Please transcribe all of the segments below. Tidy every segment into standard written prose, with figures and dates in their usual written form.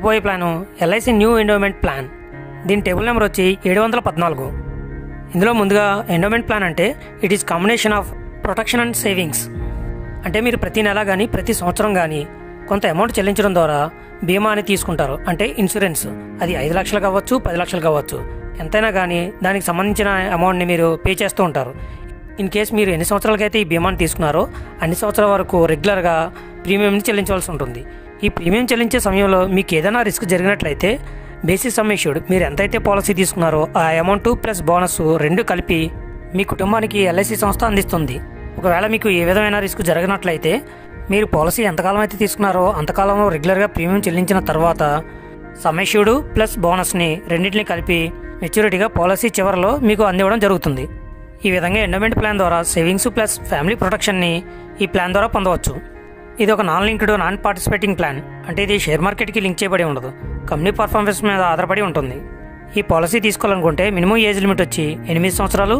చెప్పబోయే plan LIC new endowment plan. దీని table number వచ్చి 714. ఇందులో ముందుగా ఎండోమెంట్ ప్లాన్ అంటే it is combination of protection and savings. అంటే మీరు ప్రతి నెల కానీ ప్రతి సంవత్సరం కానీ కొంత అమౌంట్ చెల్లించడం ద్వారా బీమా అని తీసుకుంటారు. అంటే ఇన్సూరెన్స్. అది 5 లక్షలు కావచ్చు, 10 లక్షలు కావచ్చు, ఎంతైనా కానీ దానికి సంబంధించిన అమౌంట్ని మీరు పే చేస్తూ ఉంటారు. ఇన్ కేస్ మీరు ఎన్ని సంవత్సరాలకైతే ఈ బీమాని తీసుకున్నారో అన్ని సంవత్సరాల వరకు రెగ్యులర్గా ప్రీమియంని చెల్లించవలసి ఉంటుంది. ఈ ప్రీమియం చెల్లించే సమయంలో మీకు ఏదైనా రిస్క్ జరిగినట్లయితే బేసిక్ సమ్ ఇష్యూడ్ మీరు ఎంతైతే పాలసీ తీసుకున్నారో ఆ అమౌంట్ ప్లస్ బోనస్ రెండు కలిపి మీ కుటుంబానికి ఎల్ఐసి సంస్థ అందిస్తుంది. ఒకవేళ మీకు ఏ విధమైన రిస్క్ జరిగినట్లయితే మీరు పాలసీ ఎంతకాలం అయితే తీసుకున్నారో అంతకాలంలో రెగ్యులర్గా ప్రీమియం చెల్లించిన తర్వాత సమ్ ఇష్యూడ్ ప్లస్ బోనస్ని రెండింటిని కలిపి మెచ్యూరిటీగా పాలసీ చివరిలో మీకు అందివ్వడం జరుగుతుంది. ఈ విధంగా ఎండోమెంట్ ప్లాన్ ద్వారా సేవింగ్స్ ప్లస్ ఫ్యామిలీ ప్రొటెక్షన్ని ఈ ప్లాన్ ద్వారా పొందవచ్చు. ఇది ఒక non linked non participating plan. అంటే ఇది షేర్ మార్కెట్కి లింక్ చేయబడి ఉండదు, కంపెనీ పర్ఫార్మెన్స్ మీద ఆధారపడి ఉంటుంది. ఈ పాలసీ తీసుకోవాలనుకుంటే మినిమం ఏజ్ లిమిట్ వచ్చి 8 సంవత్సరాలు,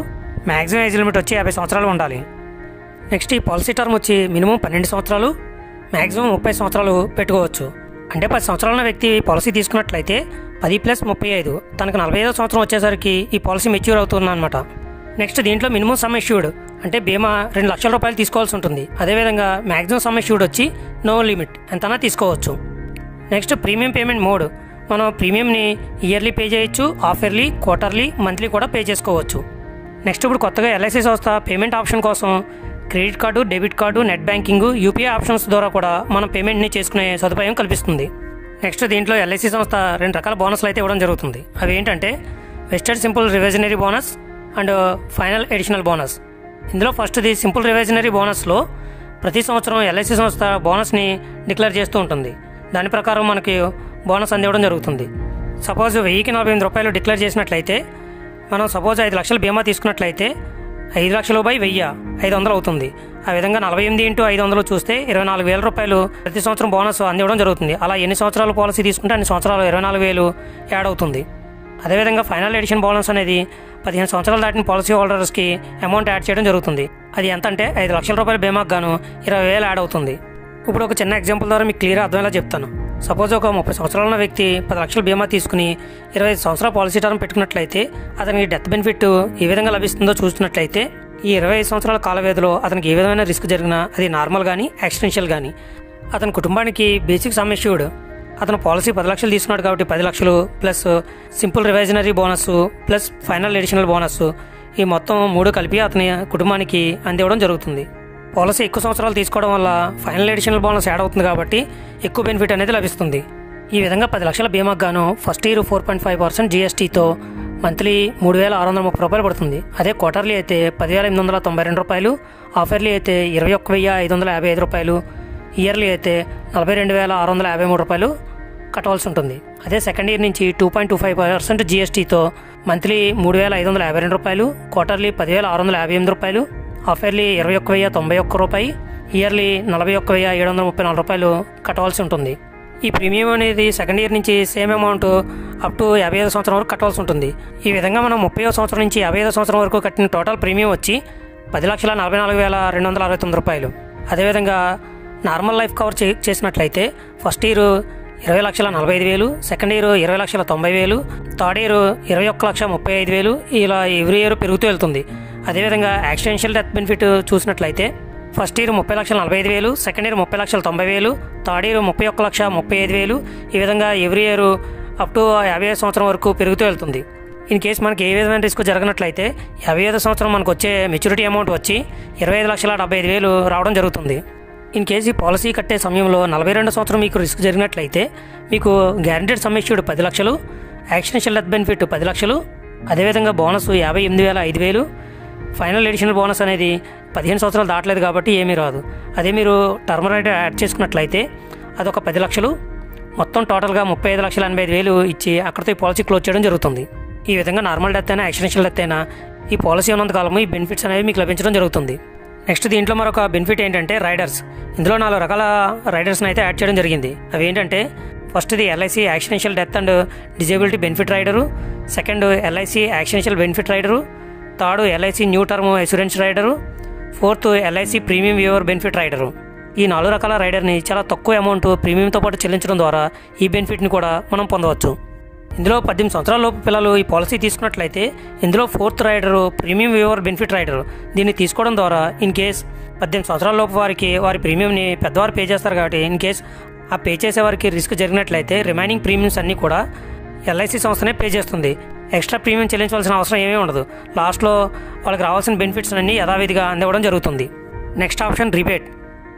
మ్యాక్సిమం ఏజ్ లిమిట్ వచ్చి 50 సంవత్సరాలు ఉండాలి. నెక్స్ట్ ఈ పాలసీ టర్మ్ వచ్చి మినిమం 12 సంవత్సరాలు, మ్యాక్సిమం 30 సంవత్సరాలు పెట్టుకోవచ్చు. అంటే 10 సంవత్సరాల వ్యక్తి పాలసీ తీసుకున్నట్లయితే 10 + 35 తనకు 45వ సంవత్సరం వచ్చేసరికి ఈ పాలసీ మెచ్యూర్ అవుతుందన్నమాట. నెక్స్ట్ దీంట్లో మినిమం సమ్ ఇష్యూడ్ అంటే బీమా 2 లక్షల రూపాయలు తీసుకోవాల్సి ఉంటుంది. అదేవిధంగా మ్యాక్సిమం సమ్ ఇష్యూడ్ వచ్చి నో లిమిట్ ఎంతనా తీసుకోవచ్చు. Next premium payment mode. మనం ప్రీమియంని ఇయర్లీ పే చేయొచ్చు, హాఫ్ ఇయర్లీ, క్వార్టర్లీ, మంత్లీ కూడా పే చేసుకోవచ్చు. నెక్స్ట్ ఇప్పుడు కొత్తగా ఎల్ఐసి సంస్థ పేమెంట్ ఆప్షన్ కోసం credit card, debit card, net banking, UPI options ద్వారా కూడా మనం పేమెంట్ని చేసుకునే సదుపాయం కల్పిస్తుంది. నెక్స్ట్ దీంట్లో ఎల్ఐసి సంస్థ 2 రకాల బోనస్లు అయితే ఇవ్వడం జరుగుతుంది. అవి ఏంటంటే vested simple reversionary bonus and final additional bonus. ఇందులో ఫస్ట్ది సింపుల్ రివిజనరీ బోనస్లో ప్రతి సంవత్సరం ఎల్ఐసి సంస్థ బోనస్ని డిక్లేర్ చేస్తూ ఉంటుంది. దాని ప్రకారం మనకి బోనస్ అందివ్వడం జరుగుతుంది. సపోజ్ 1048 రూపాయలు డిక్లేర్ చేసినట్లయితే మనం సపోజ్ 5 లక్షల బీమా తీసుకున్నట్లయితే 5 లక్షలు బై 1000 500 అవుతుంది. ఆ విధంగా 48 × 500 చూస్తే 24,000 రూపాయలు ప్రతి సంవత్సరం బోనస్ అందివ్వడం జరుగుతుంది. అలా ఎన్ని సంవత్సరాల పాలసీ తీసుకుంటే అన్ని సంవత్సరాలు 24,000 యాడ్ అవుతుంది. అదేవిధంగా ఫైనల్ ఎడిషన్ బోనస్ అనేది 15 సంవత్సరాలు దాటిన పాలసీ హోల్డర్స్కి అమౌంట్ యాడ్ చేయడం జరుగుతుంది. అది ఎంత అంటే 5 లక్షల రూపాయల బీమాకు గాను 20,000 యాడ్ అవుతుంది. ఇప్పుడు ఒక చిన్న ఎగ్జాంపుల్ ద్వారా మీకు క్లియర్గా అర్థమయ్యేలా చెప్తాను. సపోజ్ ఒక 30 సంవత్సరాల ఉన్న వ్యక్తి 10 లక్షల బీమా తీసుకుని 25 సంవత్సరాల పాలసీ టర్మ్ పెట్టుకున్నట్లయితే అతనికి డెత్ బెనిఫిట్ ఏ విధంగా లభిస్తుందో చూసినట్లయితే ఈ 25 సంవత్సరాల కాల వ్యవధిలో అతనికి ఏ విధమైన రిస్క్ జరిగినా అది నార్మల్ కానీ యాక్సిడెన్షియల్ కానీ అతని కుటుంబానికి బేసిక్ సమ్ ఇష్యూడ్ అతను పాలసీ 10 లక్షలు తీసుకున్నాడు కాబట్టి 10 లక్షలు plus simple reversionary bonus plus final additional bonus ఈ మొత్తం 3 కలిపి అతని కుటుంబానికి అందివ్వడం జరుగుతుంది. పాలసీ ఎక్కువ సంవత్సరాలు తీసుకోవడం వల్ల ఫైనల్ ఎడిషనల్ బోనస్ యాడ్ అవుతుంది కాబట్టి ఎక్కువ బెనిఫిట్ అనేది లభిస్తుంది. ఈ విధంగా 10 లక్షల బీమాకు గాను ఫస్ట్ ఇయర్ 4.5% జీఎస్టీతో మంత్లీ 3,630 రూపాయలు పడుతుంది. అదే క్వార్టర్లీ అయితే 10,892 రూపాయలు, హాఫ్ ఇయర్లీ అయితే 21,555 రూపాయలు, ఇయర్లీ అయితే 42,653 రూపాయలు కట్టవలసి ఉంటుంది. అదే సెకండ్ ఇయర్ నుంచి 2.25% జీఎస్టీతో మంత్లీ 3,552 రూపాయలు, క్వార్టర్లీ 10,658 రూపాయలు, హాఫ్ ఇయర్లీ 21,091 రూపాయి, ఇయర్లీ 41,734 రూపాయలు కట్టవలసి ఉంటుంది. ఈ ప్రీమియం అనేది సెకండ్ ఇయర్ నుంచి సేమ్ అమౌంట్ అప్ టు 55 సంవత్సరం వరకు కట్టవలసి ఉంటుంది. ఈ విధంగా మనం 30వ సంవత్సరం నుంచి 55వ సంవత్సరం వరకు కట్టిన టోటల్ ప్రీమియం వచ్చి 10,44,269 రూపాయలు. అదేవిధంగా నార్మల్ లైఫ్ కవర్ చేసినట్లయితే first year 20,45,000, second year 20,90,000, third year 21,35,000 ఇలా ఎవ్రీ ఇయర్ పెరుగుతూ వెళ్తుంది. అదేవిధంగా యాక్సిడెన్షియల్ డెత్ బెనిఫిట్ చూసినట్లయితే first year 30,45,000, second year 30,90,000, third year 31,35,000 ఈ విధంగా ఎవ్రీ ఇయర్ అప్ టు 55 సంవత్సరం వరకు పెరుగుతూ వెళ్తుంది. ఇన్ కేసు మనకి ఏ విధమైన రిస్క్ జరిగినట్లయితే 55 సంవత్సరం మనకు వచ్చే మెచ్యూరిటీ అమౌంట్ వచ్చి 25,75,000 రావడం జరుగుతుంది. ఇన్ కేసు ఈ పాలసీ కట్టే సమయంలో 42వ సంవత్సరం మీకు రిస్క్ జరిగినట్లయితే మీకు గ్యారంటీడ్ సమ్ ఇష్యూడ్ 10 లక్షలు, యాక్సిడెన్షియల్ డెత్ బెనిఫిట్ 10 లక్షలు, అదేవిధంగా బోనస్ 58,000, ఫైనల్ ఎడిషనల్ బోనస్ అనేది 15 సంవత్సరాలు దాటలేదు కాబట్టి ఏమీ రాదు. అదే మీరు టర్మ్ రైట్ యాడ్ చేసుకున్నట్లయితే అదొక 10 లక్షలు, మొత్తం టోటల్గా 35,85,000 ఇచ్చి అక్కడితో ఈ పాలసీ క్లోజ్ చేయడం జరుగుతుంది. ఈ విధంగా నార్మల్ డెత్ అయినా యాక్సిడెన్షియల్ డెత్ అయినా ఈ పాలసీ ఉన్నంతకాలము ఈ బెనిఫిట్స్ అనేవి మీకు లభించడం జరుగుతుంది. నెక్స్ట్ దీంట్లో మరొక బెనిఫిట్ ఏంటంటే రైడర్స్. ఇందులో 4 రకాల రైడర్స్ని అయితే యాడ్ చేయడం జరిగింది. అవి ఏంటంటే ఫస్ట్ది LIC యాక్సిడెన్షియల్ death and disability benefit rider, second LIC యాక్సిడెన్షియల్ benefit rider, third LIC new term insurance rider, fourth LIC premium viewer benefit rider. ఈ 4 రకాల రైడర్ని చాలా తక్కువ అమౌంట్ ప్రీమియంతో పాటు చెల్లించడం ద్వారా ఈ బెనిఫిట్ని కూడా మనం పొందవచ్చు. ఇందులో 18 సంవత్సరాల లోపు పిల్లలు ఈ పాలసీ తీసుకున్నట్లయితే ఇందులో 4th rider premium waiver benefit rider. దీన్ని తీసుకోవడం ద్వారా ఇన్ కేస్ 18 సంవత్సరాల లోపు వారికి వారి ప్రీమియంని పెద్దవారు పే చేస్తారు కాబట్టి ఇన్ కేస్ ఆ పే చేసే వారికి రిస్క్ జరిగినట్లయితే రిమైనింగ్ ప్రీమియమ్స్ అన్నీ కూడా ఎల్ఐసి సంస్థనే పే చేస్తుంది. ఎక్స్ట్రా ప్రీమియం చెల్లించవలసిన అవసరం ఏమీ ఉండదు. లాస్ట్లో వాళ్ళకి రావాల్సిన బెనిఫిట్స్ అన్నీ యథావిధిగా అందివ్వడం జరుగుతుంది. Next option rebate.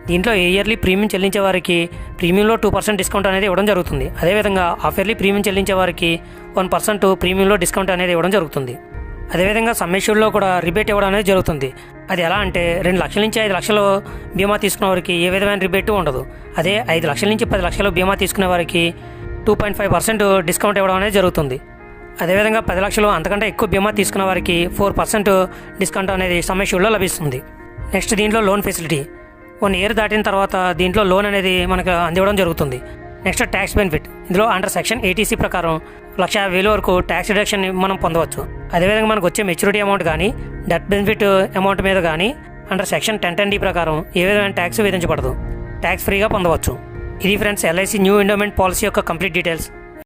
దీంట్లో ఇయర్లీ ప్రీమియం చెల్లించే వారికి ప్రీమియంలో 2% డిస్కౌంట్ అనేది ఇవ్వడం జరుగుతుంది. అదేవిధంగా హాఫ్ ఇయర్లీ ప్రీమియం చెల్లించే వారికి 1% ప్రీమియంలో డిస్కౌంట్ అనేది ఇవ్వడం జరుగుతుంది. అదేవిధంగా సమ్మెష్యూర్లో కూడా రిబేట్ ఇవ్వడం అనేది జరుగుతుంది. అది ఎలా అంటే 2 లక్షల నుంచి 5 లక్షలు బీమా తీసుకున్న వారికి ఏ విధమైన రిబేట్ ఉండదు. అదే 5 లక్షల నుంచి 10 లక్షలు బీమా తీసుకునే వారికి 2.5% డిస్కౌంట్ ఇవ్వడం అనేది జరుగుతుంది. అదేవిధంగా 10 లక్షలు అంతకంటే ఎక్కువ బీమా తీసుకున్న వారికి 4% డిస్కౌంట్ అనేది సమ్మెష్యూర్లో లభిస్తుంది. నెక్స్ట్ దీంట్లో లోన్ ఫెసిలిటీ. 1 ఇయర్ దాటిన తర్వాత దీంట్లో లోన్ అనేది మనకు అందివ్వడం జరుగుతుంది. Next tax benefit. ఇందులో అండర్ సెక్షన్ 80C ప్రకారం 1,50,000 వరకు ట్యాక్స్ రిడక్షన్ మనం పొందవచ్చు. అదేవిధంగా మనకు వచ్చే మెచ్యూరిటీ అమౌంట్ కానీ డెత్ బెనిఫిట్ అమౌంట్ మీద కానీ అండర్ సెక్షన్ 1010D ప్రకారం ఏ విధమైన ట్యాక్స్ విధించబడదు. ట్యాక్స్ ఫ్రీగా పొందవచ్చు. ఇది friends LIC new endowment policy యొక్క కంప్లీట్ డీటెయిల్స్.